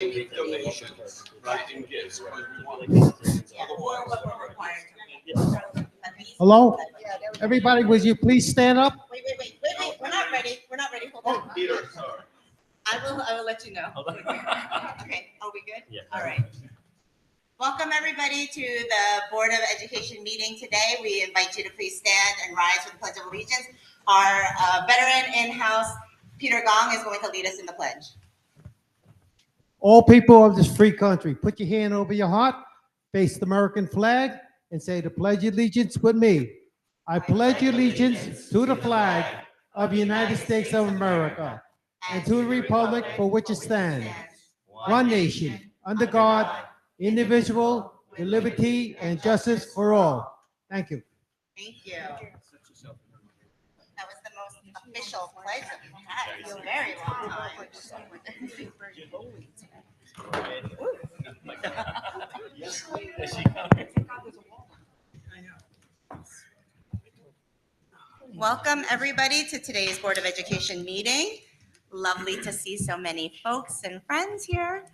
Make donations, right, and gifts. Hello? Everybody, would you please stand up? Wait. We're not ready. Hold on. Oh, Peter, sorry. I will let you know. Okay, are we good? Yeah. All right. Welcome everybody to the Board of Education meeting today. We invite you to please stand and rise for the Pledge of Allegiance. Our veteran in-house, Peter Gong, is going to lead us in the pledge. All people of this free country, put your hand over your heart, face the American flag, and say the pledge of allegiance with me. I pledge allegiance to the flag of the United States of America and to the republic for which it stands, one nation, under God, indivisible, with liberty and justice for all. Thank you. Thank you. That was the most official pledge that we've had in a very long time. Welcome everybody to today's Board of Education meeting. Lovely to see so many folks and friends here.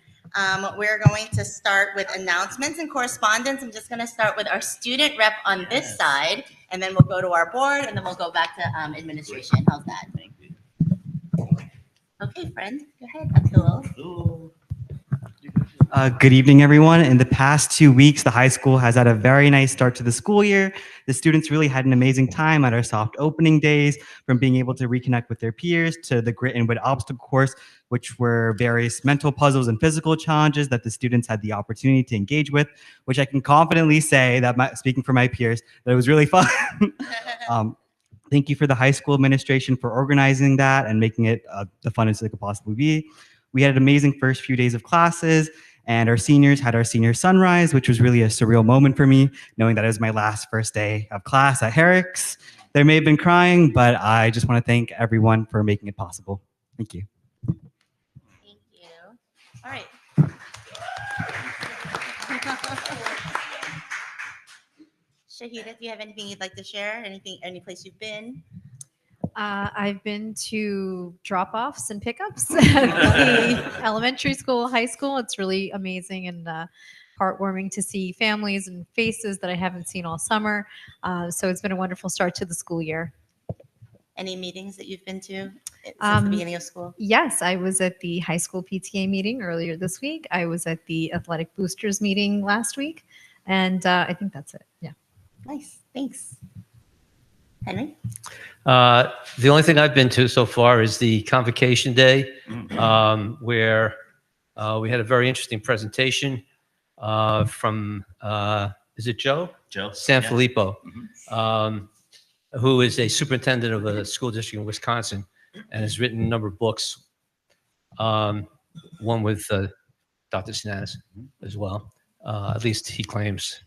We're going to start with announcements and correspondence. I'm just going to start with our student rep on this side, and then we'll go to our board, and then we'll go back to administration. How's that? Okay, friend, go ahead, Abdul. Good evening, everyone. In the past 2 weeks, the high school has had a very nice start to the school year. The students really had an amazing time at our soft opening days, from being able to reconnect with their peers to the grit and wit obstacle course, which were various mental puzzles and physical challenges that the students had the opportunity to engage with, which I can confidently say that, speaking for my peers, that it was really fun. Thank you for the high school administration for organizing that and making it the funnest it could possibly be. We had an amazing first few days of classes, and our seniors had our senior sunrise, which was really a surreal moment for me, knowing that it was my last first day of class at Herricks. There may have been crying, but I just want to thank everyone for making it possible. Thank you. Thank you. All right. Shahida, do you have anything you'd like to share? Any place you've been? I've been to drop-offs and pickups at the elementary school, high school. It's really amazing and heartwarming to see families and faces that I haven't seen all summer. So it's been a wonderful start to the school year. Any meetings that you've been to since the beginning of school? Yes, I was at the high school PTA meeting earlier this week. I was at the athletic boosters meeting last week. And I think that's it. Yeah. Nice. Thanks. Henry? The only thing I've been to so far is the Convocation Day, where we had a very interesting presentation from, is it Joe? Joe. Sanfilippo, who is a superintendent of a school district in Wisconsin and has written a number of books, one with Dr. Snanas as well. At least he claims.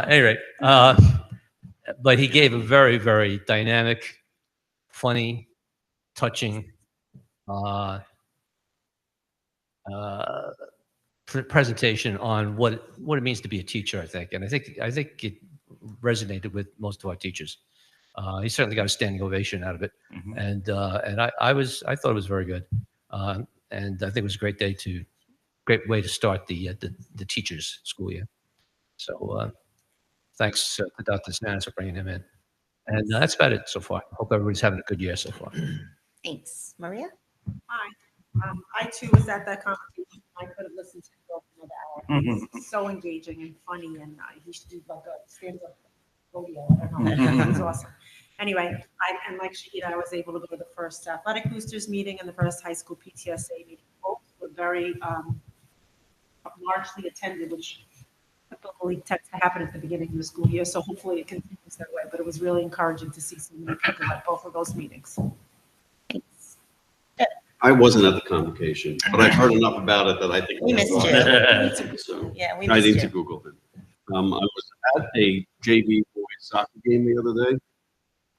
Anyway, but he gave a very, very dynamic, funny, touching presentation on what it means to be a teacher, I think. And I think it resonated with most of our teachers. He certainly got a standing ovation out of it. And I thought it was very good. And I think it was a great way to start the teachers' school year. So thanks to Dr. Snanas for bringing him in. And that's about it so far. Hope everybody's having a good year so far. Thanks. Maria? Hi. I too was at that conversation. I could have listened to it for another hour. It's so engaging and funny, and he should do like a stand-up rodeo. I don't know. It was awesome. Anyway, and like Shahida, I was able to go to the first athletic boosters meeting and the first high school PTSA meeting. Both were very largely attended, which typically tends to happen at the beginning of the school year. So hopefully it continues that way. But it was really encouraging to see so many people at both of those meetings. Thanks. I wasn't at the convocation, but I've heard enough about it that I think We missed you. So Yeah, we I missed need you. to Google it. I was at a JV boys soccer game the other day,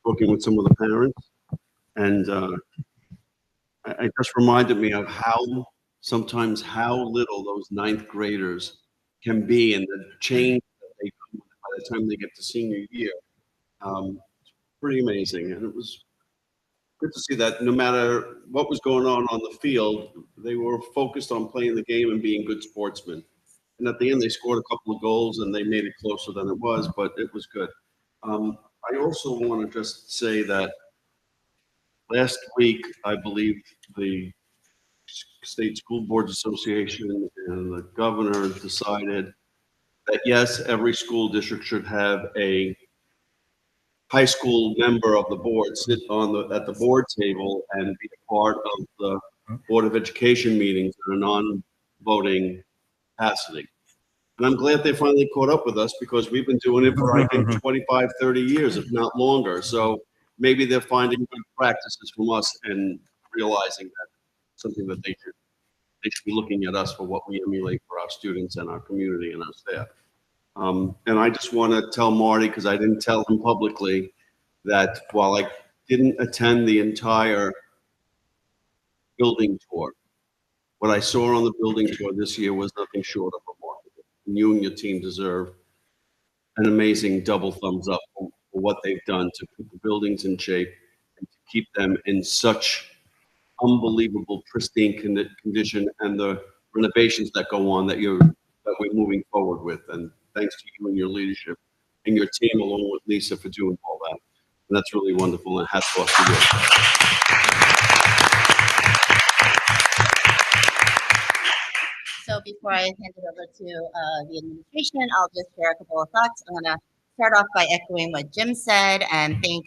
talking with some of the parents, and it just reminded me of how little those ninth graders can be, and the change that they come with by the time they get to senior year. Pretty amazing, and it was good to see that no matter what was going on the field, they were focused on playing the game and being good sportsmen. And at the end, they scored a couple of goals and they made it closer than it was, but it was good. I also want to just say that last week, I believe the State School Boards Association and the governor decided that yes, every school district should have a high school member of the board sit at the board table and be a part of the Board of Education meetings in a non-voting capacity. And I'm glad they finally caught up with us because we've been doing it for, I think, 25, 30 years, if not longer. So maybe they're finding good practices from us and realizing that something that they should be looking at us for what we emulate for our students and our community and our staff. And I just want to tell Marty, because I didn't tell him publicly, that while I didn't attend the entire building tour, what I saw on the building tour this year was nothing short of remarkable. And you and your team deserve an amazing double thumbs up for what they've done to put the buildings in shape and to keep them in such unbelievable pristine condition, and the renovations that go on that we're moving forward with. And thanks to you and your leadership and your team, along with Lisa, for doing all that. And that's really wonderful, and hats off to you. So before I hand it over to the administration, I'll just share a couple of thoughts. I'm going to start off by echoing what Jim said and thank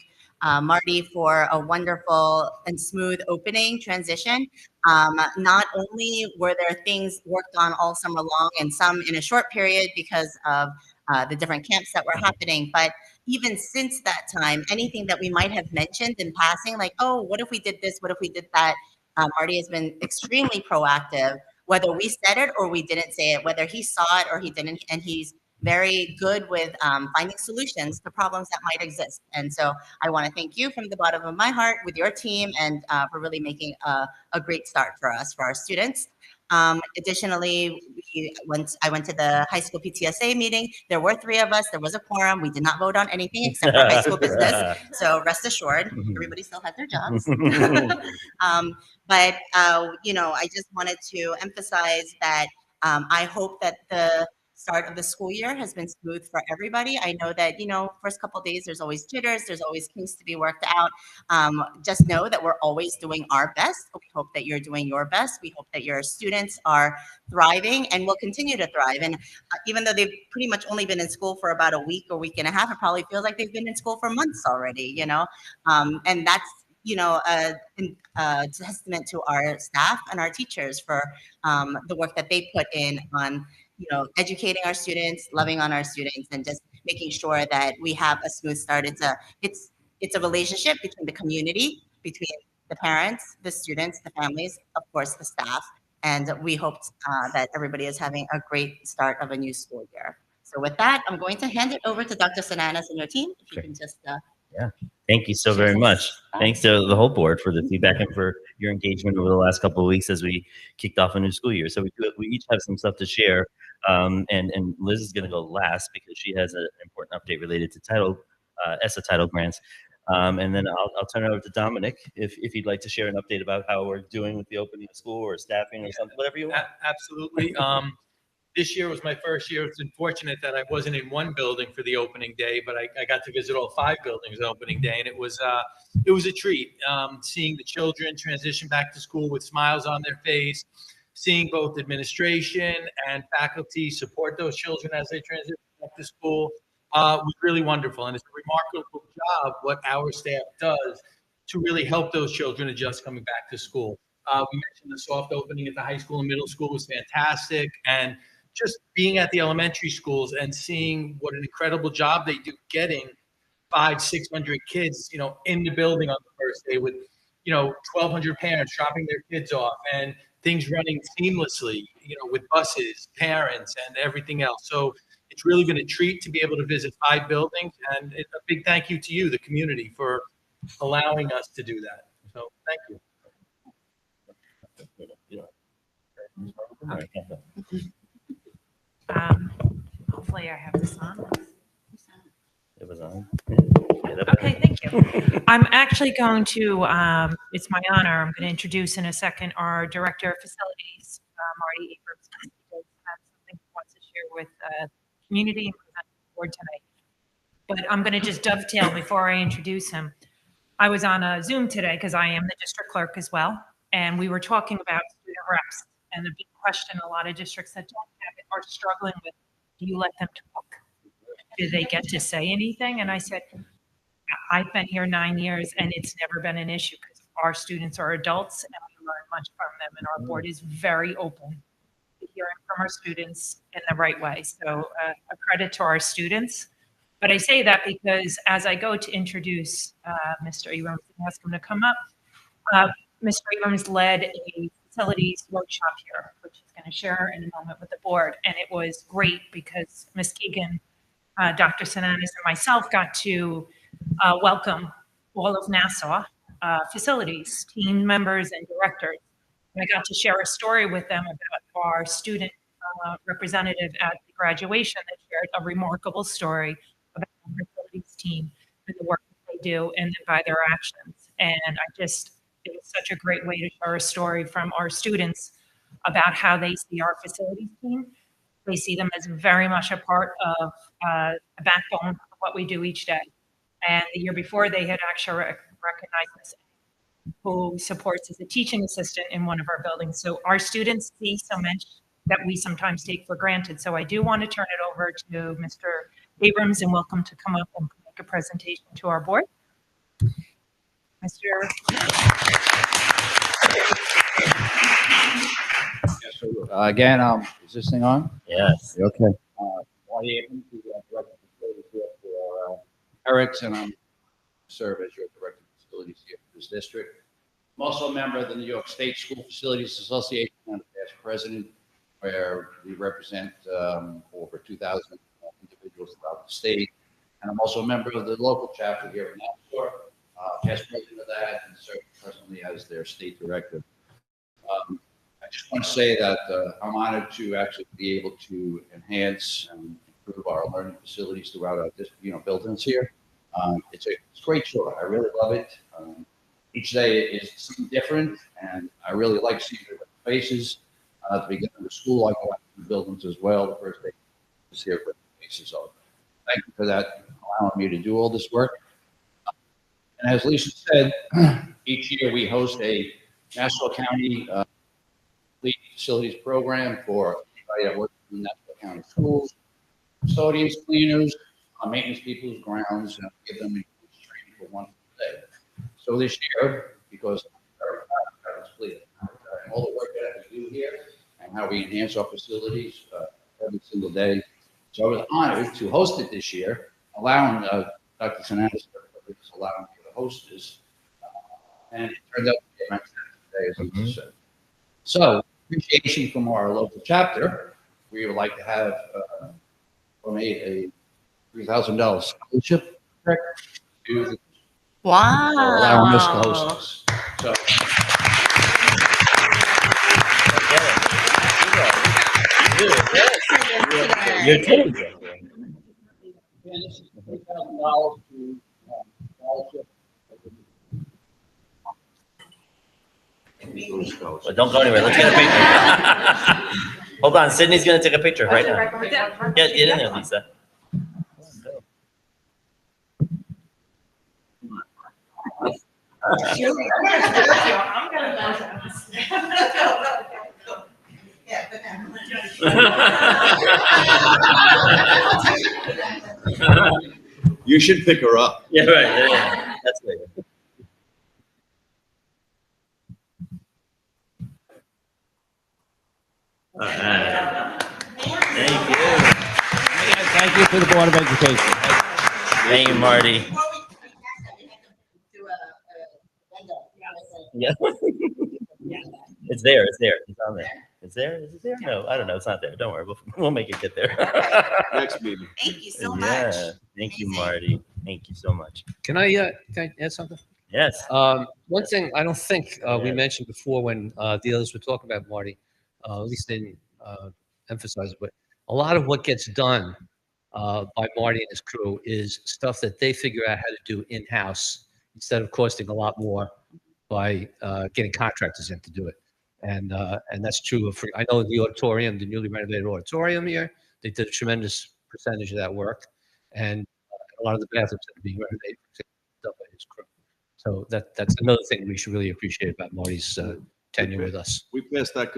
Marty for a wonderful and smooth opening transition. Not only were there things worked on all summer long and some in a short period because of the different camps that were happening, but even since that time, anything that we might have mentioned in passing, like, oh, what if we did this? What if we did that? Marty has been extremely proactive, whether we said it or we didn't say it, whether he saw it or he didn't, and he's very good with finding solutions to problems that might exist. And so I want to thank you from the bottom of my heart with your team and for really making a great start for us, for our students. Additionally, I went to the high school PTSA meeting. There were 3 of us. There was a quorum. We did not vote on anything except for high school business. So rest assured, everybody still had their jobs. But I just wanted to emphasize that I hope that the start of the school year has been smooth for everybody. I know that, first couple of days, there's always jitters, there's always kinks to be worked out. Just know that we're always doing our best. We hope that you're doing your best. We hope that your students are thriving and will continue to thrive. And even though they've pretty much only been in school for about a week or week and a half, it probably feels like they've been in school for months already, and that's a testament to our staff and our teachers for the work that they put in on, educating our students, loving on our students, and just making sure that we have a smooth start. It's a relationship between the community, between the parents, the students, the families, of course, the staff. And we hope that everybody is having a great start of a new school year. So with that, I'm going to hand it over to Dr. Sananas and your team. If you can just yeah. Thank you so very much. Thanks to the whole board for the feedback and for your engagement over the last couple of weeks as we kicked off a new school year. So we each have some stuff to share. And Liz is going to go last because she has an important update related to ESSA title grants. And then I'll turn it over to Dominic if you'd like to share an update about how we're doing with the opening of school or staffing or something, whatever you want. Absolutely. This year was my first year. It's unfortunate that I wasn't in one building for the opening day, but I got to visit all 5 buildings on opening day, and it was a treat. Seeing the children transition back to school with smiles on their face, seeing both administration and faculty support those children as they transition back to school was really wonderful. And it's a remarkable job what our staff does to really help those children adjust coming back to school. We mentioned the soft opening at the high school and middle school was fantastic. And just being at the elementary schools and seeing what an incredible job they do getting 500-600 kids, in the building on the first day with, 1,200 parents dropping their kids off and things running seamlessly, with buses, parents, and everything else. So it's really been a treat to be able to visit 5 buildings, and a big thank you to you, the community, for allowing us to do that. So thank you. Hopefully I have this on. It was on. Get up Okay, thank you. I'm actually going to, it's my honor, I'm going to introduce in a second our Director of Facilities, Marty Abrams. He does have something he wants to share with the community and present to the board tonight. But I'm going to just dovetail before I introduce him. I was on a Zoom today because I am the district clerk as well, and we were talking about student reps. And the big question a lot of districts that don't have it are struggling with, do you let them talk? Do they get to say anything? And I said, I've been here 9 years and it's never been an issue because our students are adults and we learn much from them, and our board is very open to hearing from our students in the right way. So a credit to our students. But I say that because as I go to introduce Mr. Abrams and ask him to come up, Mr. Abrams led a facilities workshop here, which he's going to share in a moment with the board. And it was great because Ms. Keegan, Dr. Sinanis, and myself got to welcome all of Nassau facilities, team members, and directors. And I got to share a story with them about our student representative at the graduation that shared a remarkable story about the facilities team and the work that they do and then by their actions. And it was such a great way to share a story from our students about how they see our facilities team. They see them as very much a part of a backbone of what we do each day. And the year before, they had actually recognized Ms. who supports as a teaching assistant in one of our buildings. So our students see so much that we sometimes take for granted. So I do want to turn it over to Mr. Abrams and welcome to come up and make a presentation to our board. Mr. Again, is this thing on? Yes. Okay. Marty Abrams, the Director of Facilities here for Herricks, and I'm serve as your Director of Facilities here for this district. I'm also a member of the New York State School Facilities Association and past president, where we represent over 2,000 individuals throughout the state. And I'm also a member of the local chapter here in Nassau, past president of that, and serve presently as their state director. I just want to say that I'm honored to actually be able to enhance and improve our learning facilities throughout our buildings here. It's a great show. I really love it. Each day is something different, and I really like seeing the faces. At the beginning of the school, I go out to the buildings as well. The first day is here with faces. So thank you for that, allowing me to do all this work. And as Lisa said, each year we host a Nassau County facilities program for anybody that works in Nassau County schools, custodians, cleaners, maintenance people's grounds, and give them training for one day. So this year, because all the work that we do here and how we enhance our facilities every single day. So I was honored to host it this year, allowing Dr. Sinanis allowing me to host this. And it turned out to be my today, as I said. So, appreciation from our local chapter. We would like to have from a $3,000 scholarship to the Wow. for allowing us to host this. So, You're kidding. and this is $3,000 to scholarship. Well, don't go anywhere. Let's get a picture. Hold on. Sydney's going to take a picture right now. Yeah, get in there, Lisa. You should pick her up. Yeah, right. Yeah. That's good. All right. Thank you. Thank you for the Board of Education. Thank you, Marty. Yeah. It's there. It's there. It's on there. It's there. Is it there? No, I don't know. It's not there. Don't worry. We'll make it get there. Next meeting. Thank you so much. Yeah. Thank you, Marty. Thank you so much. Can I add something? Yes. One thing I don't think we mentioned before when the others were talking about Marty, at least they didn't emphasize it, but a lot of what gets done by Marty and his crew is stuff that they figure out how to do in-house instead of costing a lot more by getting contractors in to do it. And that's true. I know the auditorium, the newly renovated auditorium here, they did a tremendous percentage of that work. And a lot of the bathrooms that are being renovated, stuff by his crew. So that's another thing we should really appreciate about Marty's tenure with us. We passed that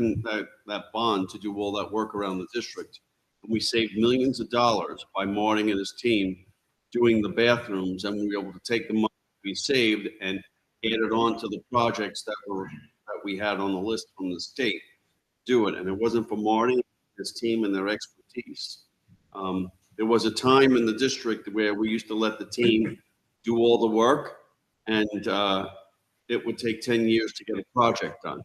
bond to do all that work around the district. And we saved millions of dollars by Marty and his team doing the bathrooms, and we were able to take the money we saved and add it on to the projects that we had on the list from the state. Do it, and it wasn't for Marty, his team, and their expertise. There was a time in the district where we used to let the team do all the work, and it would take 10 years to get a project done.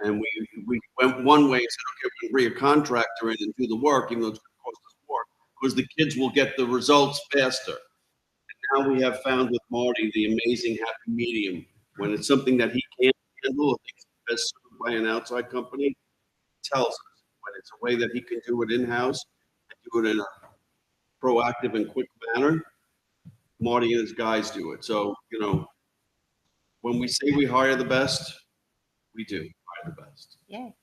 And we went one way and said, okay, we can bring a contractor in and do the work, even though it's going to cost us more, because the kids will get the results faster. And now we have found with Marty the amazing happy medium. When it's something that he can't handle, I think it's best served by an outside company, he tells us. When it's a way that he can do it in-house and do it in a proactive and quick manner, Marty and his guys do it. So, when we say we hire the best, we do hire the best. Yay.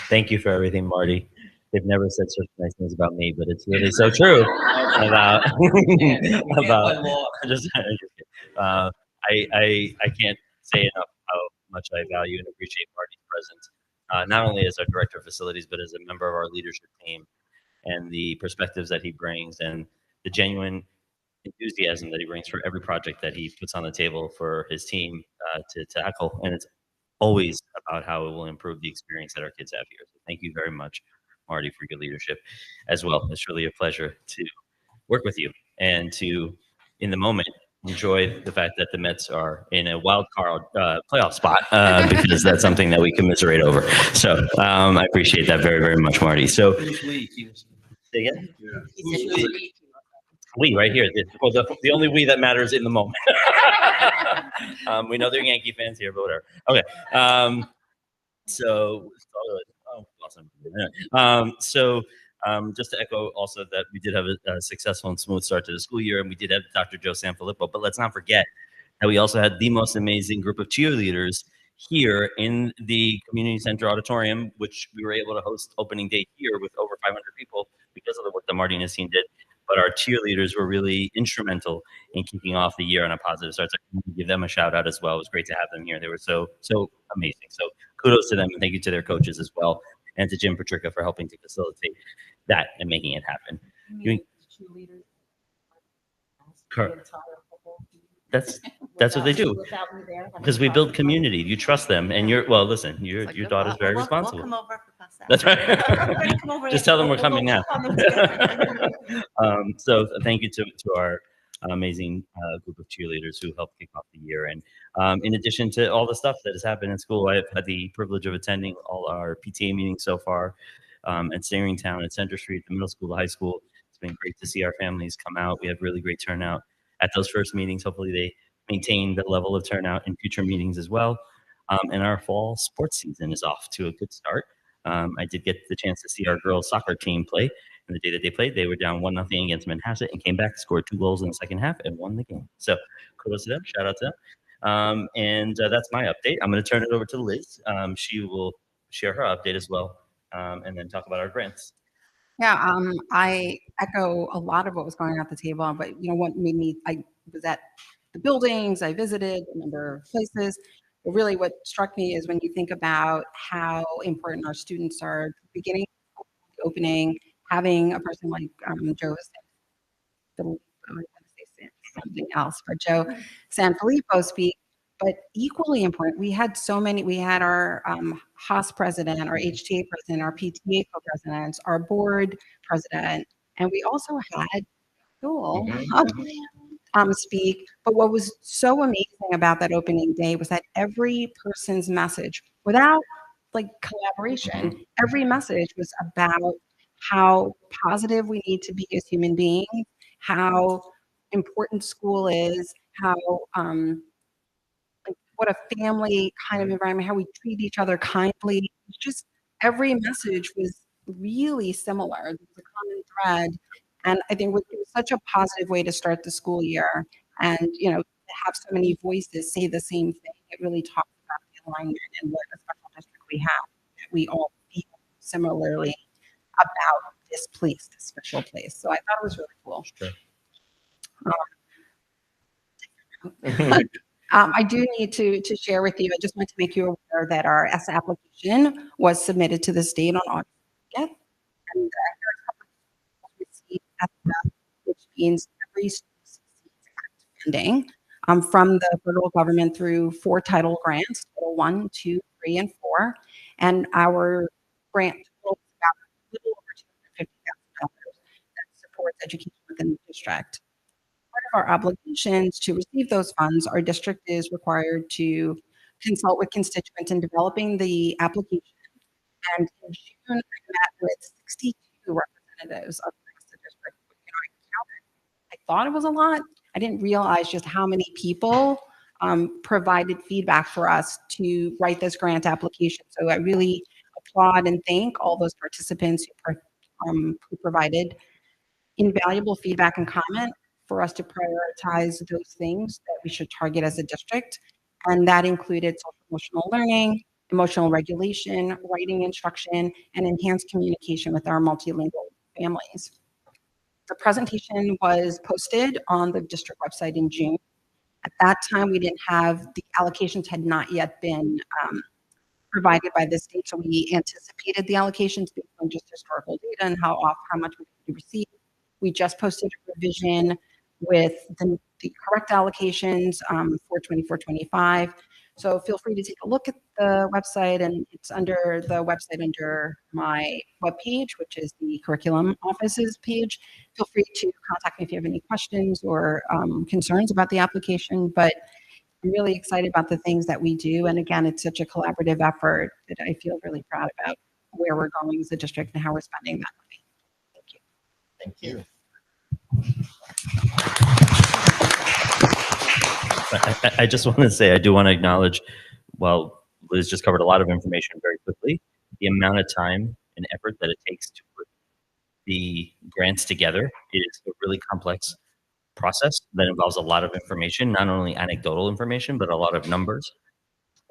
Thank you for everything, Marty. They've never said such nice things about me, but it's really so true about I can't say enough how much I value and appreciate Marty's presence, not only as our director of facilities, but as a member of our leadership team, and the perspectives that he brings and the genuine enthusiasm that he brings for every project that he puts on the table for his team to tackle. And it's always about how it will improve the experience that our kids have here. So thank you very much, Marty, for your leadership as well. It's really a pleasure to work with you and to, in the moment, enjoy the fact that the Mets are in a wild card playoff spot because that's something that we commiserate over. So I appreciate that very, very much, Marty. So, say again? We right here. The only we that matters in the moment. We know they're Yankee fans here, but whatever. Okay. Just to echo also that we did have a successful and smooth start to the school year, and we did have Dr. Joe Sanfilippo, but let's not forget that we also had the most amazing group of cheerleaders here in the community center auditorium, which we were able to host opening day here with over 500 people because of the work that Marty and his team did. But our cheerleaders were really instrumental in kicking off the year on a positive start. So I want to give them a shout out as well. It was great to have them here. They were so amazing. So kudos to them, and thank you to their coaches as well, and to Jim Patrica for helping to facilitate that and making it happen. That's what they do. Because we build community. You trust them, and your daughter's very responsible. We'll come over for pasta. That's right. Just tell them we're coming now. So thank you to our amazing group of cheerleaders who helped kick off the year. And in addition to all the stuff that has happened in school, I've had the privilege of attending all our PTA meetings so far at Searingtown, at Center Street, the middle school, the high school. It's been great to see our families come out. We have really great turnout at those first meetings. Hopefully they maintain the level of turnout in future meetings as well. And our fall sports season is off to a good start. I did get the chance to see our girls soccer team play. And the day that they played, they were down 1-0 against Manhasset and came back, scored 2 goals in the second half, and won the game. So kudos to them. Shout out to them. And that's my update. I'm going to turn it over to Liz. She will share her update as well, and then talk about our grants. Yeah, I echo a lot of what was going on at the table, but what made me, I was at the buildings, I visited a number of places. But really what struck me is when you think about how important our students are at the beginning, opening, having a person like Joe, I was going to say something else, but Joe Sanfilippo speak. But equally important, we had our HOS president, our HTA president, our PTA co-presidents, our board president, and we also had Joel speak. But what was so amazing about that opening day was that every person's message, without collaboration, every message was about how positive we need to be as human beings, how important school is, how what a family kind of environment, how we treat each other kindly. Just every message was really similar. There was a common thread. And I think it was such a positive way to start the school year. And, to have so many voices say the same thing, it really talks about the alignment and what a special district we have. That we all feel similarly about this place, this special place. So I thought it was really cool. Sure. I do need to share with you, I just want to make you aware that our ESSA application was submitted to the state on August 2nd. And received ESSA, which means every student succeeds act funding from the federal government through 4 title grants, Title 1, 2, 3, and 4. And our grant total is about a little over $250,000 that supports education within the district. Part of our obligations to receive those funds, our district is required to consult with constituents in developing the application. And in June, I met with 62 representatives of the district. I thought it was a lot. I didn't realize just how many people provided feedback for us to write this grant application. So I really applaud and thank all those participants who provided invaluable feedback and comment for us to prioritize those things that we should target as a district. And that included social emotional learning, emotional regulation, writing instruction, and enhanced communication with our multilingual families. The presentation was posted on the district website in June. At that time, we didn't have, the allocations had not yet been provided by the state, so we anticipated the allocations based on just historical data and how much we received. We just posted a revision with the correct allocations for 24-25. So feel free to take a look at the website, and it's under the website under my webpage, which is the curriculum office's page. Feel free to contact me if you have any questions or concerns about the application, but I'm really excited about the things that we do. And again, it's such a collaborative effort that I feel really proud about where we're going as a district and how we're spending that money. Thank you. Thank you. I just want to say, I do want to acknowledge, while Liz just covered a lot of information very quickly, the amount of time and effort that it takes to put the grants together is a really complex process that involves a lot of information, not only anecdotal information, but a lot of numbers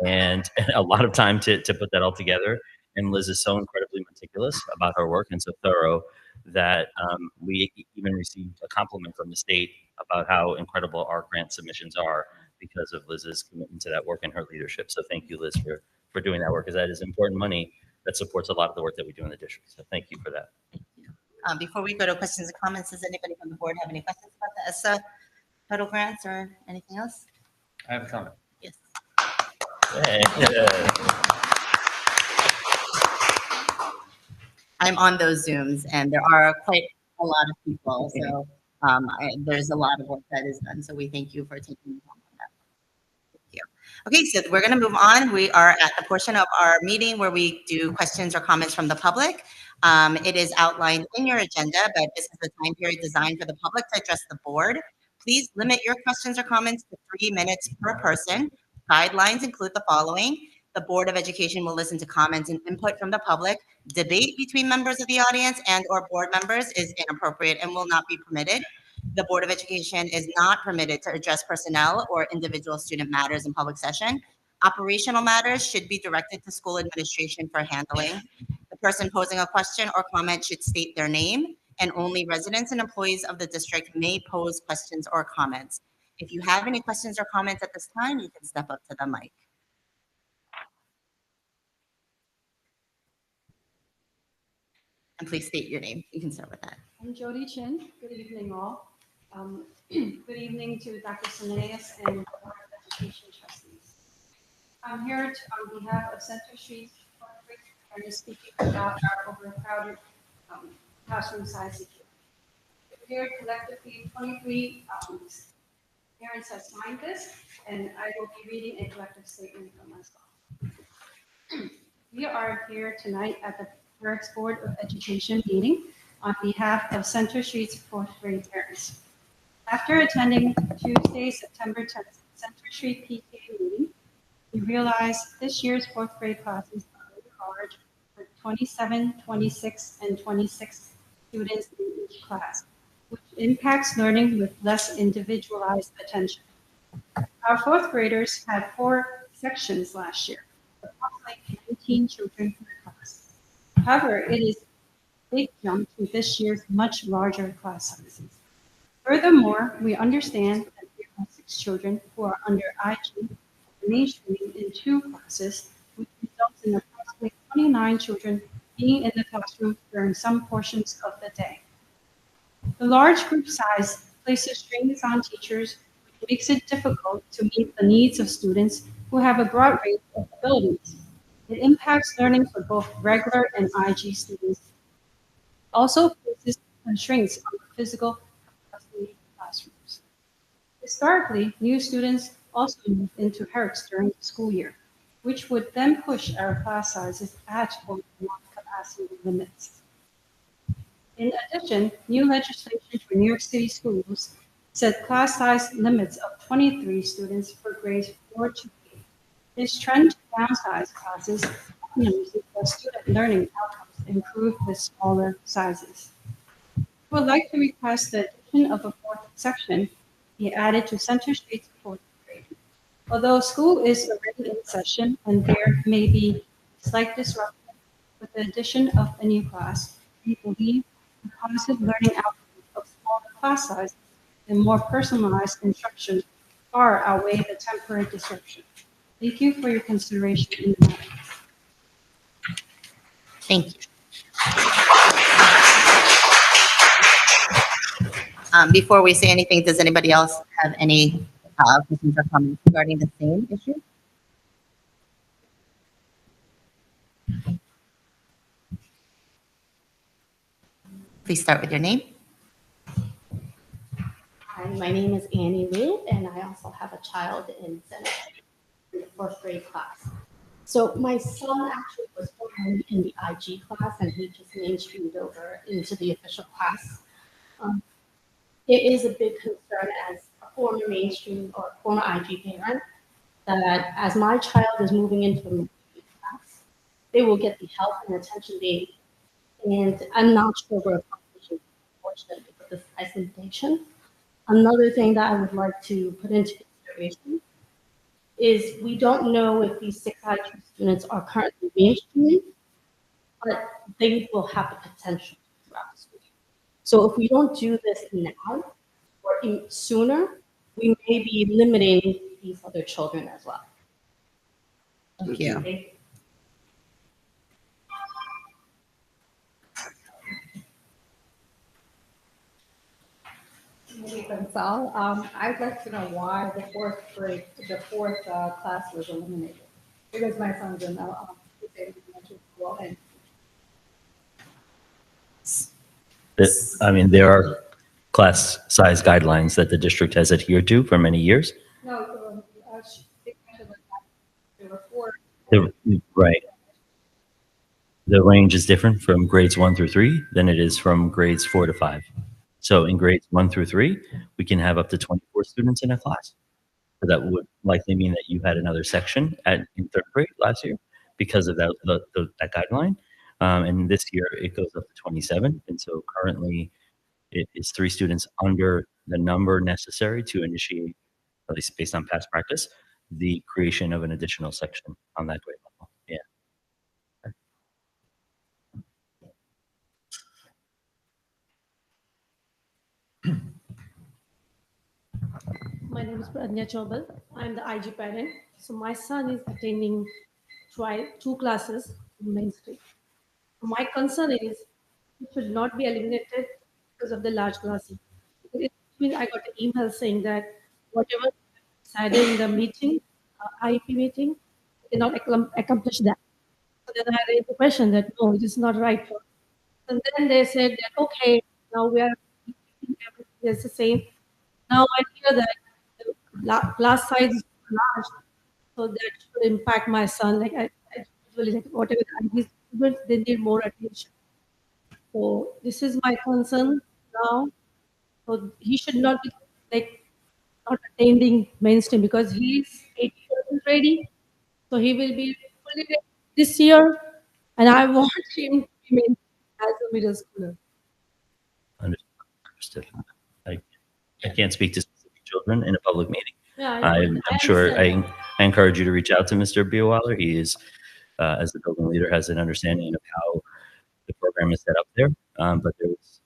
and a lot of time to put that all together. And Liz is so incredibly meticulous about her work and so thorough that we even received a compliment from the state about how incredible our grant submissions are because of Liz's commitment to that work and her leadership. So thank you, Liz, for doing that work, because that is important money that supports a lot of the work that we do in the district. So thank you for that. Before we go to questions and comments, does anybody from the board have any questions about the ESSA federal grants or anything else? I have a comment. Yes. Yeah. I'm on those Zooms, and there are quite a lot of people, so there's a lot of work that is done. So we thank you for taking the time on that. Thank you. Okay, so we're going to move on. We are at the portion of our meeting where we do questions or comments from the public. It is outlined in your agenda, but this is the time period designed for the public to address the board. Please limit your questions or comments to 3 minutes per person. Guidelines include the following. The Board of Education will listen to comments and input from the public. Debate between members of the audience and or board members is inappropriate and will not be permitted. The Board of Education is not permitted to address personnel or individual student matters in public session. Operational matters should be directed to school administration for handling. The person posing a question or comment should state their name, and only residents and employees of the district may pose questions or comments. If you have any questions or comments at this time, you can step up to the mic. And please state your name. You can start with that. I'm Jody Chin. Good evening, all. Good evening to Dr. Sinaeus and Board of Education trustees. I'm here on behalf of Center Street and is speaking about our overcrowded classroom size situation. We're here collectively, 23 parents have signed this, and I will be reading a collective statement from myself. We are here tonight at the Herricks Board of Education meeting on behalf of Center Street's 4th grade parents. After attending Tuesday, September 10th, Center Street PTA meeting, We realize this year's fourth grade classes are really large with 27, 26, and 26 students in each class, which impacts learning with less individualized attention. Our fourth graders had 4 sections last year, approximately 19 children per class. However, it is a big jump to this year's much larger class sizes. Furthermore, we understand that there are 6 children who are under IG mainstreaming in 2 classes, which results in approximately 29 children being in the classroom during some portions of the day. The large group size places strains on teachers, which makes it difficult to meet the needs of students who have a broad range of abilities. It impacts learning for both regular and IG students. Also places constraints on the physical capacity of classrooms. Historically, new students also moved into Herricks during the school year, which would then push our class sizes at or beyond capacity limits. In addition, new legislation for New York City schools set class size limits of 23 students for grades 4 to 8. This trend to downsize classes knows that student learning outcomes improve with smaller sizes. We would like to request the addition of a 4th section be added to Center Street's 4th grade. Although school is already in session and there may be slight disruption with the addition of a new class, we believe the positive learning outcomes of smaller class sizes and more personalized instruction far outweigh the temporary disruption. Thank you for your consideration in the matter. Thank you. Before we say anything, does anybody else have any questions or comments regarding the same issue? Please start with your name. Hi, my name is Annie Liu, and I also have a child in the 4th grade class. So my son actually was formerly in the IG class, and he just mainstreamed over into the official class. It is a big concern as a former mainstream or former IG parent that as my child is moving into a mainstream class, they will get the help and attention they need. And I'm not sure we're accomplishing, unfortunately, with this isolation. Another thing that I would like to put into consideration is we don't know if these 6 IG students are currently mainstream, but they will have the potential throughout the school year. So if we don't do this now or sooner, we may be limiting these other children as well. Thank you. Okay. I'd like to know why the 4th class was eliminated. Because my son's in elementary school and I mean, there are class size guidelines that the district has adhered to for many years. no, there were 4. Right. The range is different from grades 1 through 3 than it is from grades 4 to 5. So in grades 1 through 3, we can have up to 24 students in a class. So that would likely mean that you had another section in 3rd grade last year because of that guideline. And this year it goes up to 27. And so currently it is 3 students under the number necessary to initiate, at least based on past practice, the creation of an additional section on that grade level. Yeah. My name is Pradnya Chaubal. I'm the IG parent. So my son is attending 2 classes in mainstream. My concern is it should not be eliminated because of the large classes. I got an email saying that whatever decided in the meeting, IEP meeting, they cannot accomplish that. So then I raised the question that no, it is not right. And then they said that okay, now we are everything is the same. Now I hear that the class size is large, so that should impact my son. Like I usually like whatever the students, they need more attention. So this is my concern now. So he should not be like not attending mainstream because he's 80% ready. So he will be fully ready this year, and I want him to remain as a middle schooler. Understood. I can't speak to specific children in a public meeting. Yeah, I'm sure understand I encourage you to reach out to Mr. Bierweiler. He is, as the building leader, has an understanding of how the program is set up there. But there's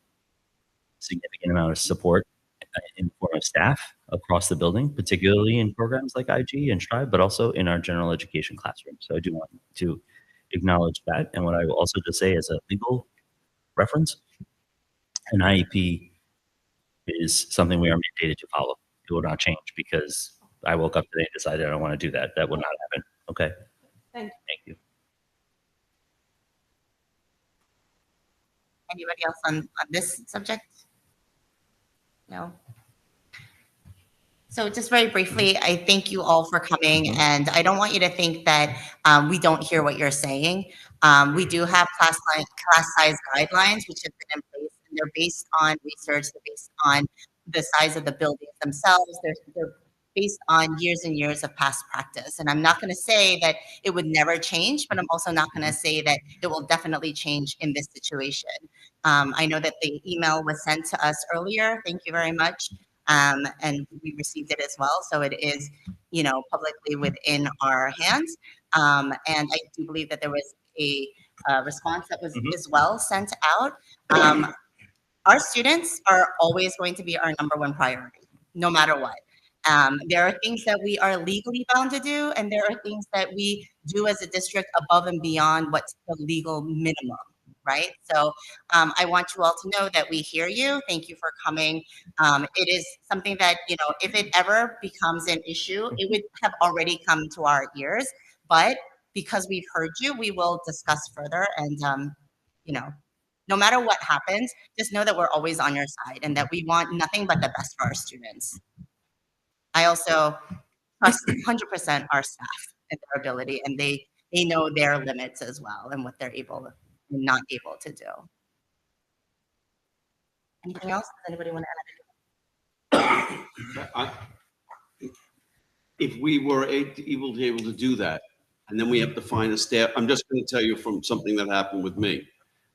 significant amount of support in the form of staff across the building, particularly in programs like IG and Strive, but also in our general education classroom. So I do want to acknowledge that. And what I will also just say as a legal reference, an IEP is something we are mandated to follow. It will not change because I woke up today and decided I don't want to do that. That will not happen. Okay. Thank you. Thank you. Anybody else on this subject? No. So just very briefly, I thank you all for coming, and I don't want you to think that we don't hear what you're saying. We do have class size guidelines, which have been in place, and they're based on research, they're based on the size of the buildings themselves, they're based on years and years of past practice. And I'm not going to say that it would never change, but I'm also not going to say that it will definitely change in this situation. I know that the email was sent to us earlier. Thank you very much. And we received it as well. So it is, publicly within our hands. And I do believe that there was a response that was as well sent out. Our students are always going to be our number one priority, no matter what. There are things that we are legally bound to do, and there are things that we do as a district above and beyond what's the legal minimum. Right. So I want you all to know that we hear you. Thank you for coming. It is something that, if it ever becomes an issue, it would have already come to our ears. But because we've heard you, we will discuss further. And, no matter what happens, just know that we're always on your side and that we want nothing but the best for our students. I also trust 100% our staff and their ability, and they know their limits as well and what they're able to not able to do. Anything else? Does anybody want to add? If we were able to do that, and then we have to find a staff, I'm just going to tell you from something that happened with me.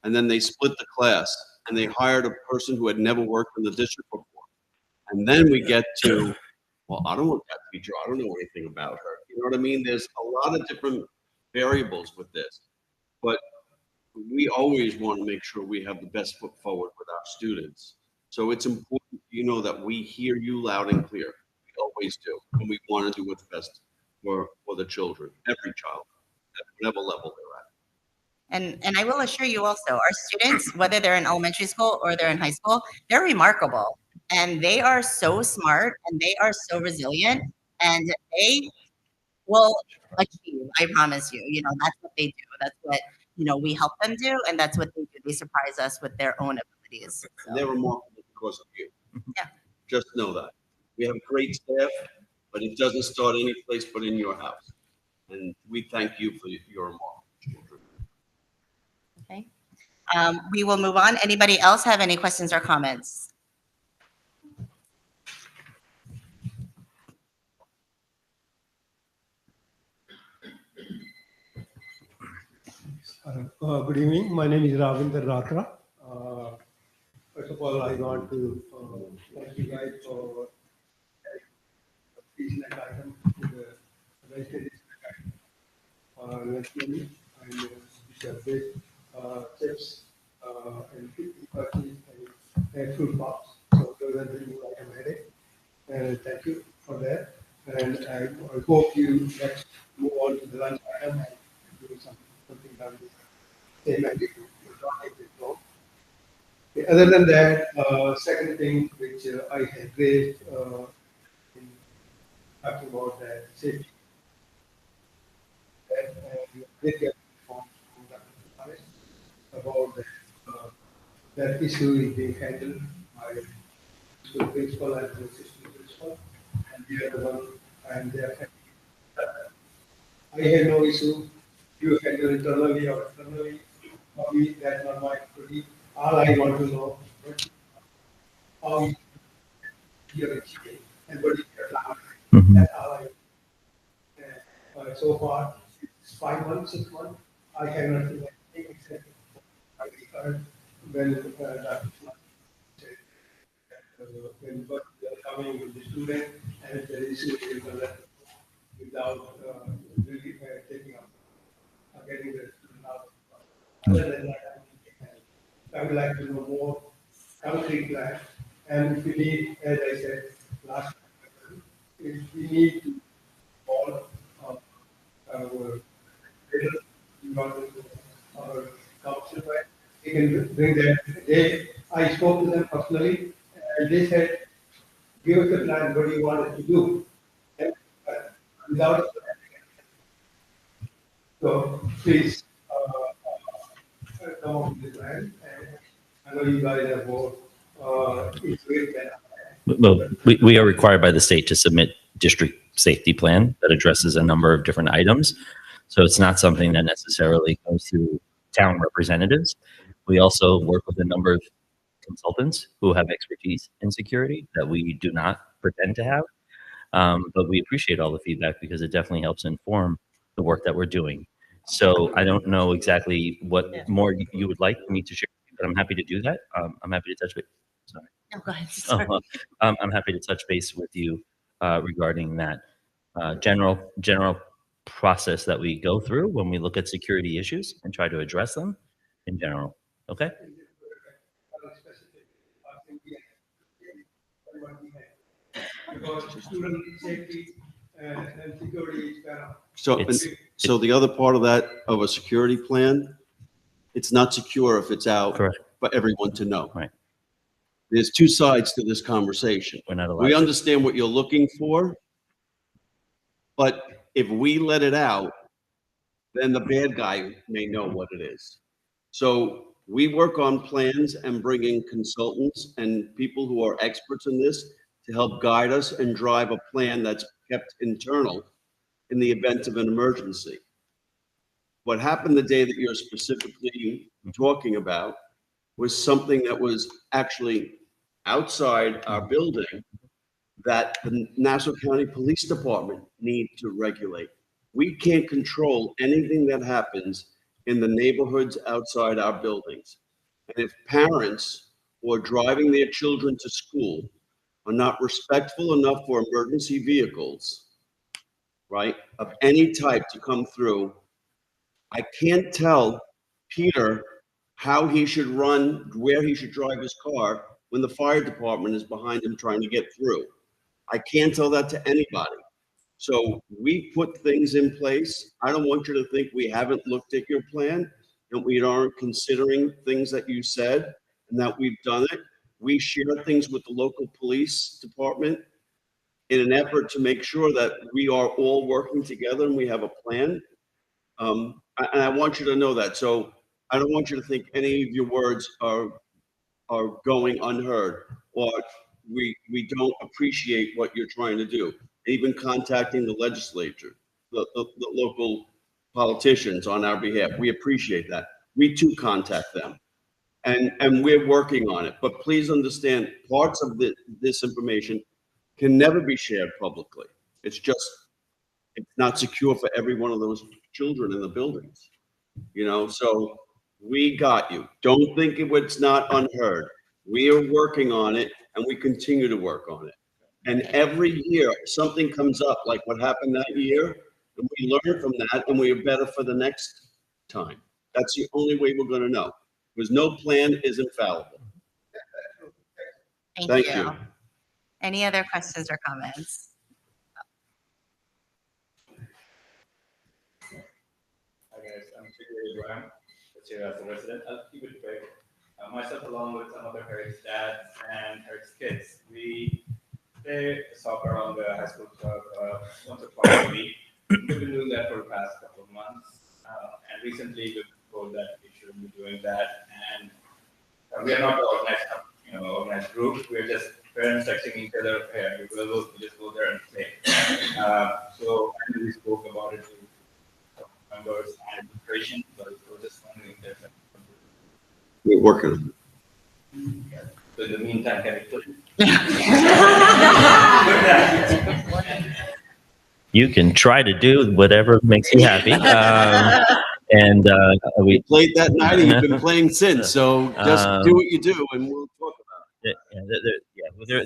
And then they split the class and they hired a person who had never worked in the district before. And then we get to, well, I don't want that teacher. I don't know anything about her. You know what I mean? There's a lot of different variables with this. But we always want to make sure we have the best foot forward with our students. So it's important, that we hear you loud and clear. We always do. And we want to do what's best for the children, every child, at whatever level they're at. And I will assure you also, our students, whether they're in elementary school or they're in high school, they're remarkable. And they are so smart and they are so resilient, and they will achieve, I promise you. That's what they do. That's what, we help them do, and that's what they do. They surprise us with their own abilities. And they're remarkable because of you. Yeah. Just know that. We have great staff, but it doesn't start any place but in your house. And we thank you for your remarkable children. Okay. We will move on. Anybody else have any questions or comments? Good evening. My name is Ravinder Ratra. First of all, I want to thank you guys for teaching that item to the Wednesday item. And great tips and purchase and fruit pops. So those are the new item heading. And thank you for that. And I hope you next move on to the lunch item and do something done with same as you don't take it wrong. Other than that, second thing which I had raised in talking about that safety, and did get informed from Dr. Paris about that issue is being handled by the school principal and the assistant principal, and the other one, and they are handling. I have no issue. You handle internally or externally. For me, that's not my expertise. All I want to know is how you're achieving and what is your plan. That's all I so far. 5 months, 6 months, I cannot do anything except when Dr. said when they are coming with the student and there is without really taking up getting the student out. Other than that, I would like to know more concrete plans. And if we need, as I said last time, if we need to call our council, they can bring that. I spoke to them personally, and they said, give us a plan, what do you want us to do? And, without a plan. So please come up with the plan. And I know you guys have more into it. Well, we are required by the state to submit district safety plan that addresses a number of different items. So it's not something that necessarily goes through town representatives. We also work with a number of consultants who have expertise in security that we do not pretend to have. But we appreciate all the feedback because it definitely helps inform the work that we're doing. So I don't know exactly what more you would like me to share, but I'm happy to do that. I'm happy to touch base. Sorry. No, go ahead. Sorry. I'm happy to touch base with you regarding that general process that we go through when we look at security issues and try to address them in general. Okay? Because student safety and security is better. So the other part of that, of a security plan, it's not secure if it's out Correct. for everyone to know. Right. There's two sides to this conversation. We're not allowed We to. understand what you're looking for, but if we let it out, then the bad guy may know what it is. So we work on plans and bring in consultants and people who are experts in this to help guide us and drive a plan that's kept internal in the event of an emergency. What happened the day that you're specifically talking about was something that was actually outside our building that the Nassau County Police Department need to regulate. We can't control anything that happens in the neighborhoods outside our buildings. And if parents who are driving their children to school are not respectful enough for emergency vehicles, right, of any type to come through, I can't tell Peter how he should run, where he should drive his car when the fire department is behind him trying to get through. I can't tell that to anybody. So we put things in place. I don't want you to think we haven't looked at your plan and we aren't considering things that you said and that we've done it. We share things with the local police department in an effort to make sure that we are all working together and we have a plan. And I want you to know that. So I don't want you to think any of your words are going unheard, or we don't appreciate what you're trying to do. Even contacting the legislature, the local politicians on our behalf, we appreciate that. We too contact them, and we're working on it. But please understand, parts of this information can never be shared publicly. It's not secure for every one of those children in the buildings, you know. So we got you. Don't think it's not unheard. We are working on it, and we continue to work on it. And every year, something comes up, like what happened that year, and we learn from that, and we are better for the next time. That's the only way we're going to know, because no plan is infallible. Thank you. Any other questions or comments? Hi guys, I'm Secretary Graham, that's here as a resident. I'll keep it quick. Myself, along with some other Herricks dads and Herricks kids, we play soccer on the high school club once or twice a week. We've been doing that for the past couple of months, and recently we've told that we shouldn't be doing that. And we are not an organized group. We're just parents texting each other, "Hey, we'll just go there and play." So we spoke about it to members and administration, but we're just wondering if there's We're working on it. So in the meantime, can we put You can try to do whatever makes you happy. And we played that night, and you've been playing since. So just do what you do, and we'll talk about it.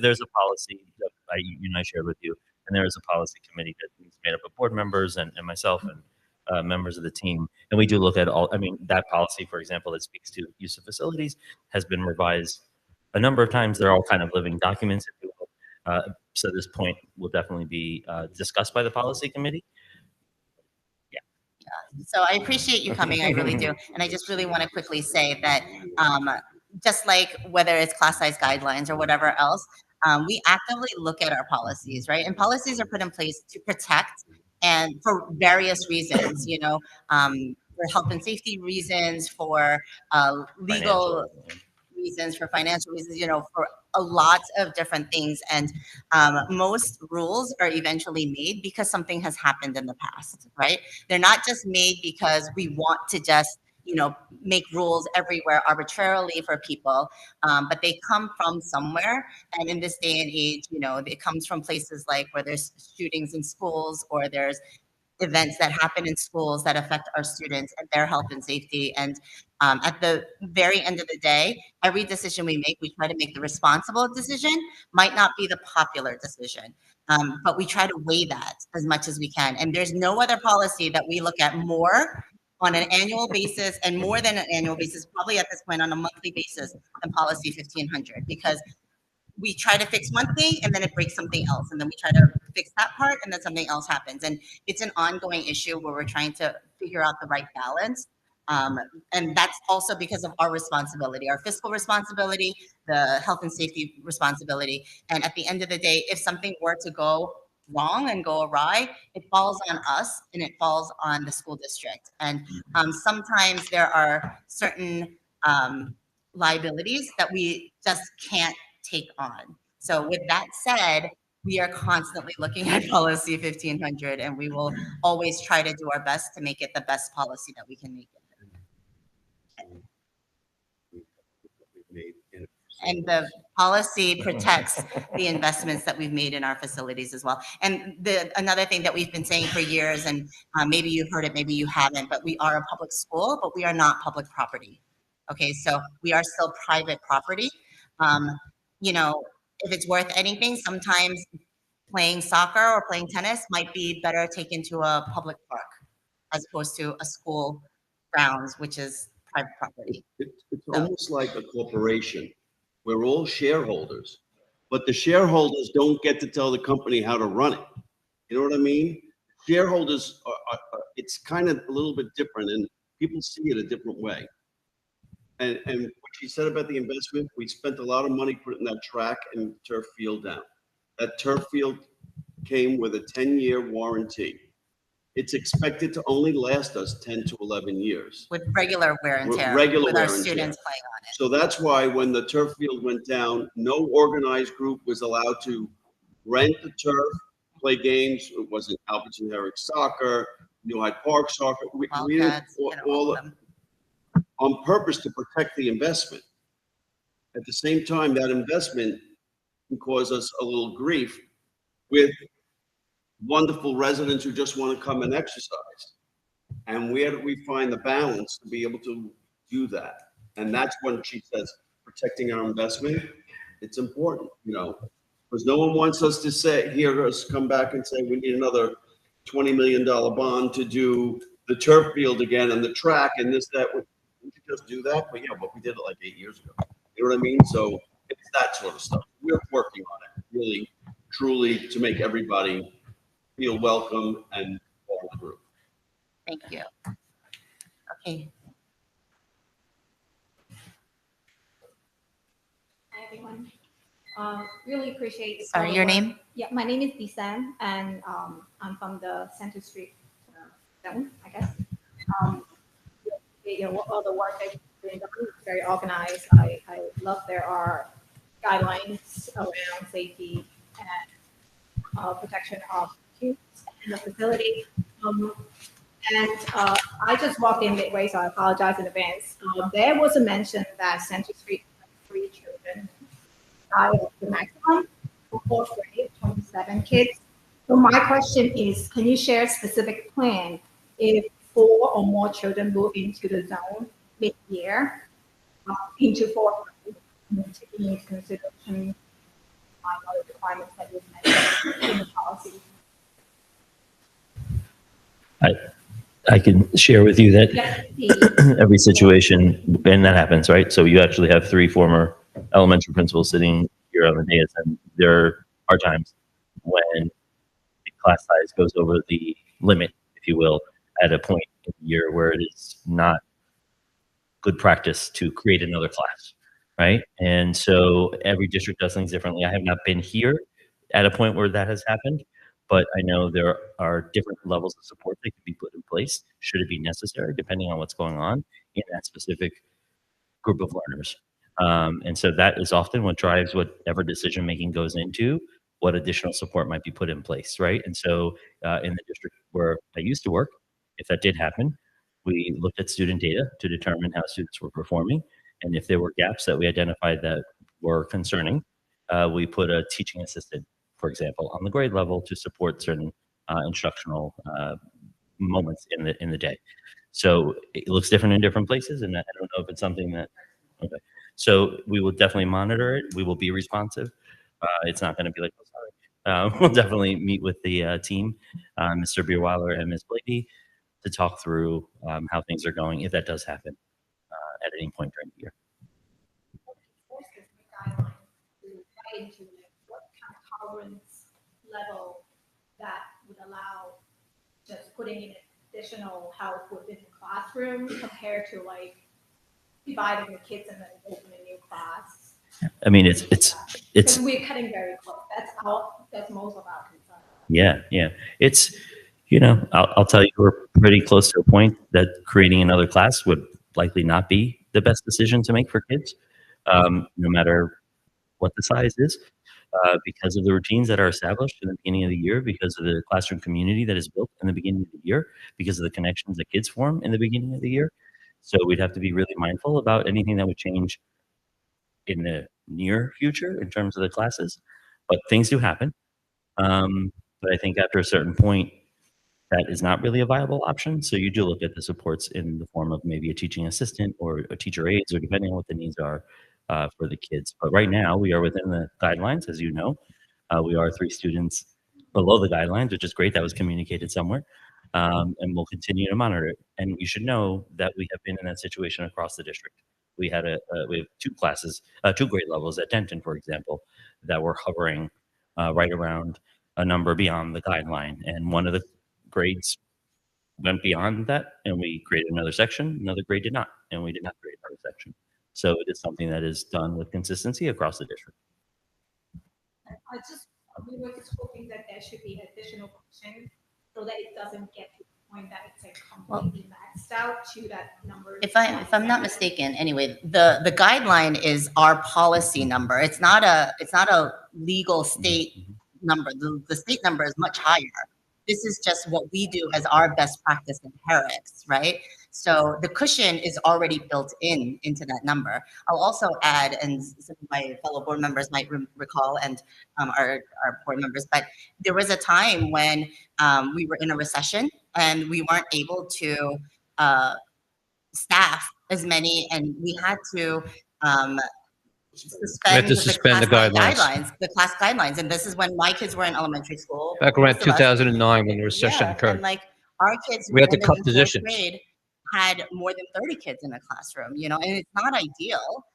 There's a policy that you and I shared with you, and there is a policy committee that is made up of board members and myself and members of the team. And we do look at all. I mean, that policy, for example, that speaks to use of facilities, has been revised a number of times. They're all kind of living documents, if you will. So this point will definitely be discussed by the policy committee. So I appreciate you coming, I really do. And I just really want to quickly say that just like whether it's class size guidelines or whatever else, we actively look at our policies, right? And policies are put in place to protect and for various reasons, for health and safety reasons, for legal reasons, for financial reasons, for a lot of different things. And most rules are eventually made because something has happened in the past, right? They're not just made because we want to just, make rules everywhere arbitrarily for people, but they come from somewhere. And in this day and age, it comes from places like where there's shootings in schools, or there's events that happen in schools that affect our students and their health and safety. And at the very end of the day, every decision we make, we try to make the responsible decision. Might not be the popular decision, but we try to weigh that as much as we can. And there's no other policy that we look at more on an annual basis, and more than an annual basis, probably at this point on a monthly basis, than policy 1500, because we try to fix one thing and then it breaks something else. And then we try to fix that part and then something else happens. And it's an ongoing issue where we're trying to figure out the right balance. And that's also because of our responsibility, our fiscal responsibility, the health and safety responsibility. And at the end of the day, if something were to go wrong and go awry, it falls on us and it falls on the school district. And sometimes there are certain liabilities that we just can't take on. So with that said, we are constantly looking at policy 1500, and we will always try to do our best to make it the best policy that we can make it. And the policy protects the investments that we've made in our facilities as well. And another thing that we've been saying for years, and maybe you've heard it, maybe you haven't, but we are a public school, but we are not public property. Okay, so we are still private property. If it's worth anything, sometimes playing soccer or playing tennis might be better taken to a public park as opposed to a school grounds, which is private property. It's almost like a corporation. We're all shareholders, but the shareholders don't get to tell the company how to run it. You know what I mean? Shareholders it's kind of a little bit different, and people see it a different way. And what she said about the investment, we spent a lot of money putting that track and turf field down. That turf field came with a 10-year warranty. It's expected to only last us 10 to 11 years. With regular wear and tear, with our students playing on it. So that's why when the turf field went down, no organized group was allowed to rent the turf, play games. It wasn't Albertson Herricks soccer, New Hyde Park soccer. We did all on purpose to protect the investment. At the same time, that investment can cause us a little grief with wonderful residents who just want to come and exercise. And where do we find the balance to be able to do that? And that's when she says protecting our investment. It's important, because no one wants us to hear us come back and say we need another $20 million bond to do the turf field again and the track and this, that. We could just do that, but we did it like 8 years ago. You know what I mean? So it's that sort of stuff. We're working on it, really, truly, to make everybody feel welcome and follow through. Thank you. Okay. Hi, everyone. Really appreciate. Sorry, your name? Yeah, my name is Disam, and I'm from the Center Street zone, I guess. All the work that you're doing is very organized. I love there are guidelines around safety and protection of students in the facility. I just walked in midway, so I apologize in advance. There was a mention that Center Street has 3 children. The maximum for 4th grade, 27 kids. So my question is, can you share a specific plan if 4 or more children move into the zone mid-year, into fourth grade, taking into consideration all the requirements that you've mentioned in the policy? I can share with you that Yeah. every situation, and that happens, right? So you actually have 3 former elementary principals sitting here on the dais, and there are times when the class size goes over the limit, if you will, at a point in the year where it is not good practice to create another class, right? And so every district does things differently. I have not been here at a point where that has happened, but I know there are different levels of support that can be put in place should it be necessary, depending on what's going on in that specific group of learners. And so that is often what drives whatever decision making goes into what additional support might be put in place, right? And so in the district where I used to work, if that did happen, we looked at student data to determine how students were performing. And if there were gaps that we identified that were concerning, we put a teaching assistant, for example, on the grade level to support certain instructional moments in the day. So it looks different in different places, and I don't know if it's something that. Okay, so we will definitely monitor it. We will be responsive. It's not going to be like, oh, sorry. We'll definitely meet with the team, Mr. Bierweiler and Ms. Blakey, to talk through how things are going if that does happen at any point during the year. What kind of tolerance level that would allow just putting in additional help within the classroom compared to like dividing the kids and then opening a new class? I mean, it's Because we're cutting very close. That's most of our concern. Yeah. It's, I'll tell you, we're pretty close to a point that creating another class would likely not be the best decision to make for kids, no matter what the size is, because of the routines that are established in the beginning of the year, because of the classroom community that is built in the beginning of the year, because of the connections that kids form in the beginning of the year. So we'd have to be really mindful about anything that would change in the near future in terms of the classes, but things do happen. But I think after a certain point, that is not really a viable option. So you do look at the supports in the form of maybe a teaching assistant or a teacher aides, or depending on what the needs are for the kids. But right now, we are within the guidelines, as you know. We are 3 students below the guidelines, which is great. That was communicated somewhere. And we'll continue to monitor it. And you should know that we have been in that situation across the district. We had we have 2 classes, 2 grade levels at Denton, for example, that were hovering right around a number beyond the guideline. And one of the grades went beyond that, and we created another section. Another grade did not, and we did not create another section. So it is something that is done with consistency across the district. We were just hoping that there should be additional cushion so that it doesn't get to the point that it's like completely maxed out to that number. If I'm not mistaken, anyway, the guideline is our policy number. It's not a legal state number. The state number is much higher. This is just what we do as our best practice in Herricks, right? So the cushion is already built into that number. I'll also add, and some of my fellow board members might recall, and our board members, but there was a time when we were in a recession and we weren't able to staff as many, and we had to suspend the guidelines, the class guidelines. And this is when my kids were in elementary school. Back around 2009 when the recession occurred. And like our kids we had to cut in positions. Grade had more than 30 kids in a classroom, and it's not ideal.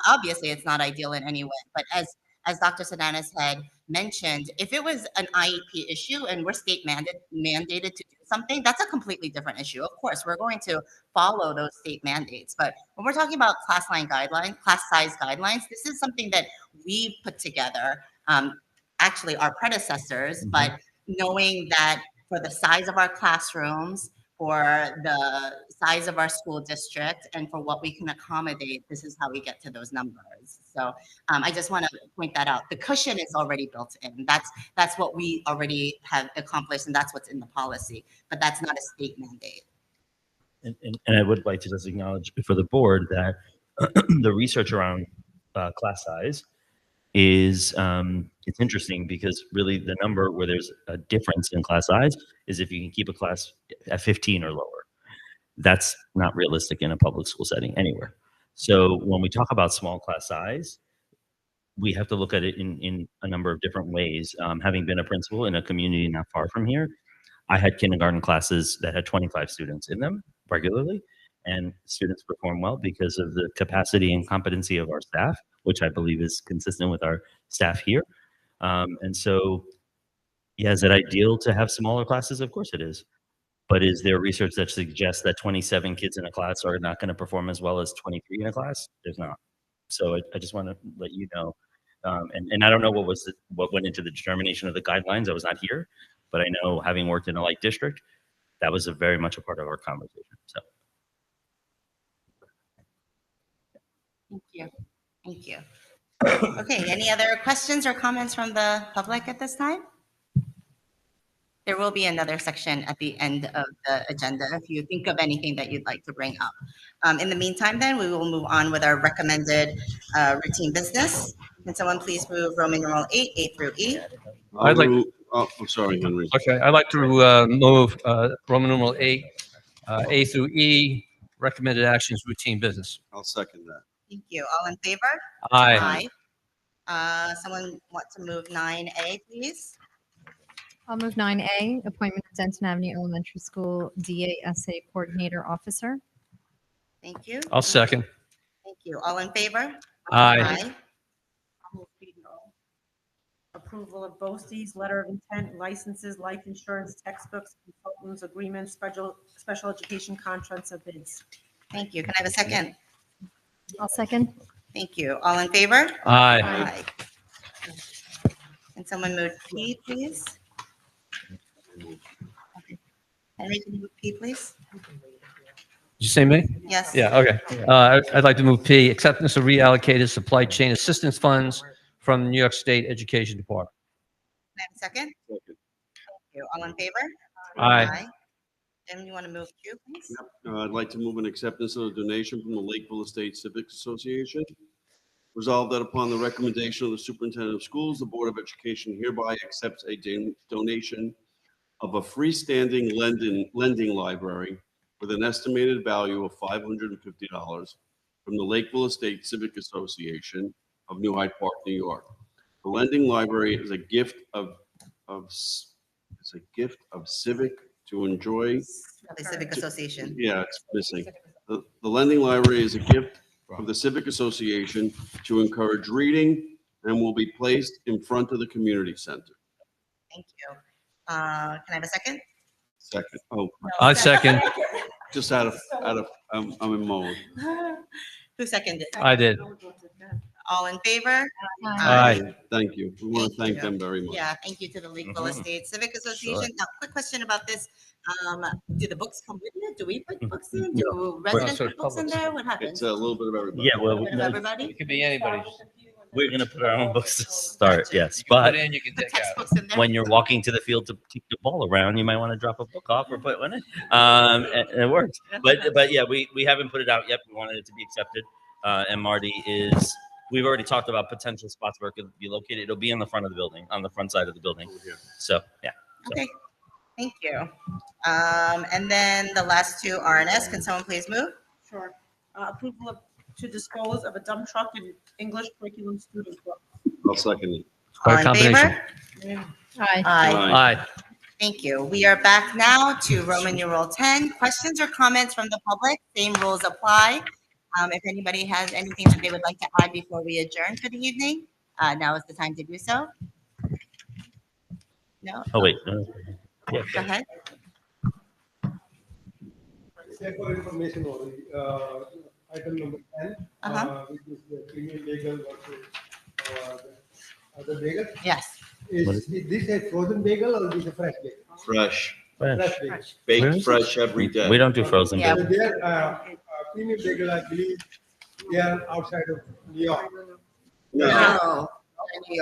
Obviously, it's not ideal in any way, but as Dr. Sananis had mentioned, if it was an IEP issue and we're state mandated to do something, that's a completely different issue. Of course, we're going to follow those state mandates. But when we're talking about class size guidelines, this is something that we put together, actually our predecessors, but knowing that for the size of our classrooms, for the size of our school district, and for what we can accommodate, this is how we get to those numbers. So I just want to point that out. The cushion is already built in. That's what we already have accomplished, and that's what's in the policy. But that's not a state mandate. And I would like to just acknowledge for the board that the research around class size is it's interesting because really the number where there's a difference in class size is if you can keep a class at 15 or lower. That's not realistic in a public school setting anywhere. So when we talk about small class size, we have to look at it in a number of different ways. Having been a principal in a community not far from here, I had kindergarten classes that had 25 students in them regularly, and students perform well because of the capacity and competency of our staff, which I believe is consistent with our staff here. And so, yeah, is it ideal to have smaller classes? Of course it is. But is there research that suggests that 27 kids in a class are not going to perform as well as 23 in a class? There's not. So I just want to let you know. And I don't know what went into the determination of the guidelines. I was not here, but I know, having worked in a light district, that was very much a part of our conversation. So. Thank you. Thank you. Okay, any other questions or comments from the public at this time? There will be another section at the end of the agenda if you think of anything that you'd like to bring up. In the meantime, then, we will move on with our recommended routine business. Can someone please move Roman numeral 8, A through E? I'd like. Oh, I'm sorry, Henry. Okay, I'd like to move Roman numeral 8, A through E, recommended actions, routine business. I'll second that. Thank you. All in favor? Aye. Someone want to move 9A, please? I'll move 9A, appointment of Denton Avenue Elementary School DASA Coordinator Officer. Thank you. I'll second. Thank you. All in favor? Aye. I'll move B-Roll. Approval of BOCES, letter of intent, licenses, life insurance, textbooks, consultants, agreements, special education contracts of bids. Thank you. Can I have a second? I'll second. Thank you. All in favor? Aye. Can someone move P, please? Henry, can you move P, please? Did you say me? Yes. Yeah, okay. I'd like to move P, acceptance of reallocated supply chain assistance funds from the New York State Education Department. Can I have a second? Thank you. All in favor? Aye. Jim, you want to move Q, please? I'd like to move an acceptance of a donation from the Lakeville Estate Civic Association. Resolved that upon the recommendation of the superintendent of schools, the Board of Education hereby accepts a donation of a freestanding lending library with an estimated value of $550 from the Lakeville Estate Civic Association of New Hyde Park, New York. The lending library is a gift of civic to enjoy. The Civic Association. Yeah, it's missing. The lending library is a gift of the Civic Association to encourage reading and will be placed in front of the community center. Thank you. Can I have a second? Second. Oh, I second. just out of, I'm in mode. Who seconded? I did. All in favor? Aye. Thank you. We want to thank them very much. Yeah, thank you to the Lakeville Estate Civic Association. Now, quick question about this. Do the books come with it? Do we put books in? Do residents put books in there? What happens? It's a little bit of everybody. Yeah, well, A bit of everybody? It could be anybody's. we're going to put our own books to start, Gotcha. yes. You can But put in, you can take out. Textbooks in there? when you're walking to the field to keep the ball around, you might want to drop a book off or put one in. And it works. But yeah, we haven't put it out yet. We wanted it to be accepted. And Marty we've already talked about potential spots where it could be located. It'll be in the front of the building, on the front side of the building. So, yeah. So. Okay, thank you. And then the last two RNS, can someone please move? Sure. Approval to dispose of a dump truck and English curriculum student book. I'll second it. All in Combination. favor? Aye. Aye. Thank you. We are back now to Roman numeral 10. Questions or comments from the public? Same rules apply. If anybody has anything that they would like to add before we adjourn for the evening, now is the time to do so. No? Oh, wait. Yeah. Go ahead. For information only, item number 10, which is the premium bagel versus the other bagel. Yes. Is this a frozen bagel or is this a fresh bagel? Fresh. Fresh bagel. Baked fresh every day. We don't do frozen Yeah. So bagels. they are premium bagel, I believe, they are outside of New York. No.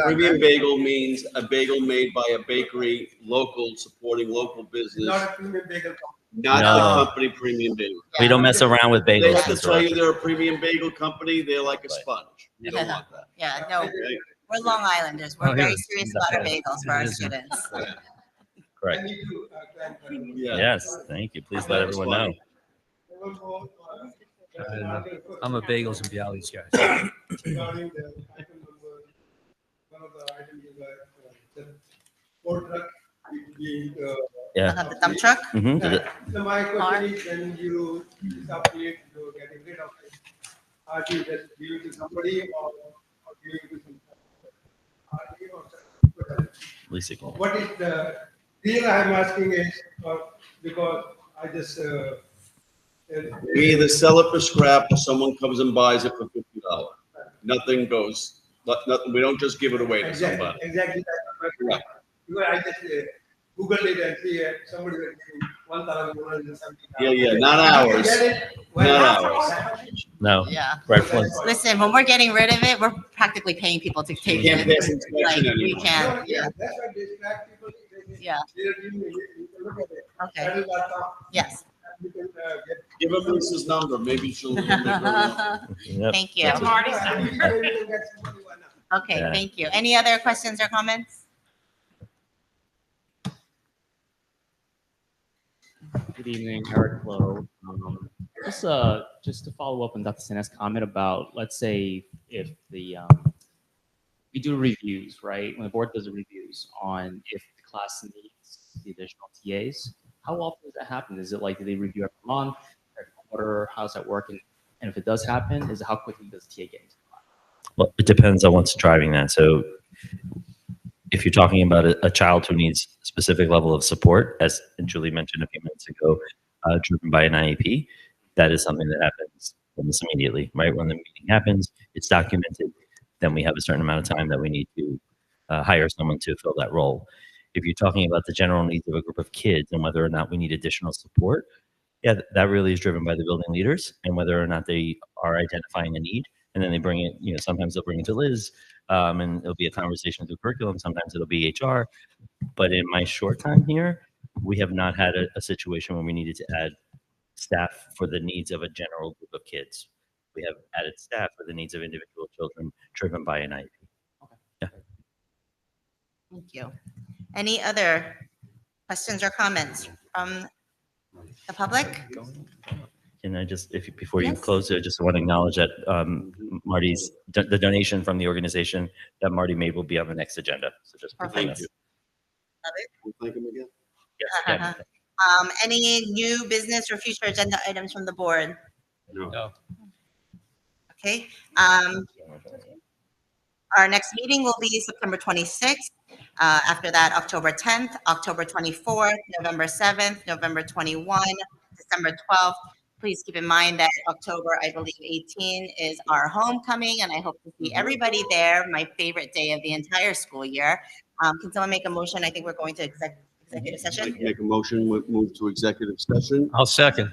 Premium bagel means a bagel made by a bakery, local, supporting local business, Not a premium bagel company. not No. the company Premium Bagel. We don't mess around with They bagels. have to Mr. tell you Rogers. they're a premium bagel company, they're like a sponge. You don't want that. Yeah, no. Okay? We're Long Islanders. We're Oh, very yeah. serious about our bagels for our It is, yeah. students. Correct. Yeah. Yes, thank you. Please let everyone know. I'm a bagels and Bialys guy. Regarding the item number, one of the items is the port truck being. Yeah. The dump truck? Mhm. So my question is, when you substitute to getting rid of it, are you just give it to somebody or give it to some? Lisa can. What is the reason I'm asking is because I just. We either sell it for scrap or someone comes and buys it for $50. Nothing goes, nothing, we don't just give it away to somebody. Exactly. Right. Because I just Googled it and see somebody was giving 1,170. Yeah, not ours. Not ours. No. Yeah. Right. Once. Listen, when we're getting rid of it, we're practically paying people to take You can't it. pass inspection Like, we anymore. can't, yeah. That's why they distract people. Yeah. You can look at it. Okay. Yes. You can get. Give him Lisa's number, maybe she'll. Yep. Thank you. That's Marty's number. Okay, Yeah. thank you. Any other questions or comments? Good evening, Eric Lowe. Just to follow up on Dr. Sena's comment about, let's say, if the we do reviews, right? When the board does the reviews on if the class needs the additional TAs, how often does that happen? Is it like, do they review every month, every quarter? How's that working? And if it does happen, is it how quickly does the TA get into the class? Well, it depends on what's driving that. So if you're talking about a child who needs a specific level of support, as Julie mentioned a few minutes ago, driven by an IEP, that is something that happens almost immediately, right? When the meeting happens, it's documented, then we have a certain amount of time that we need to hire someone to fill that role. If you're talking about the general needs of a group of kids and whether or not we need additional support, yeah, that really is driven by the building leaders and whether or not they are identifying a need. And then they bring it, sometimes they'll bring it to Liz, and it'll be a conversation through curriculum. Sometimes it'll be HR. But in my short time here, we have not had a situation where we needed to add staff for the needs of a general group of kids. We have added staff for the needs of individual children driven by an IEP. Yeah. Thank you. Any other questions or comments from the public? Can I just, before you Yes. close, I just want to acknowledge that Marty's, the donation from the organization that Marty made will be on the next agenda. So just Perfect. thank you. Thank him again. Yes, Uh-huh. again. Any new business or future agenda items from the board? No. Okay. Our next meeting will be September 26th. After that, October 10th, October 24th, November 7th, November 21, December 12th. Please keep in mind that October, I believe 18 is our homecoming, and I hope to see everybody there, my favorite day of the entire school year. Can someone make a motion? I think we're going to executive I session. can make a motion, we move to executive session. I'll second.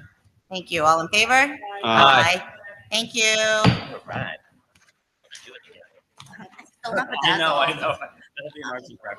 Thank you. All in favor? Aye. Thank you. All right. Still up with I that. know. That'll be a marching prep.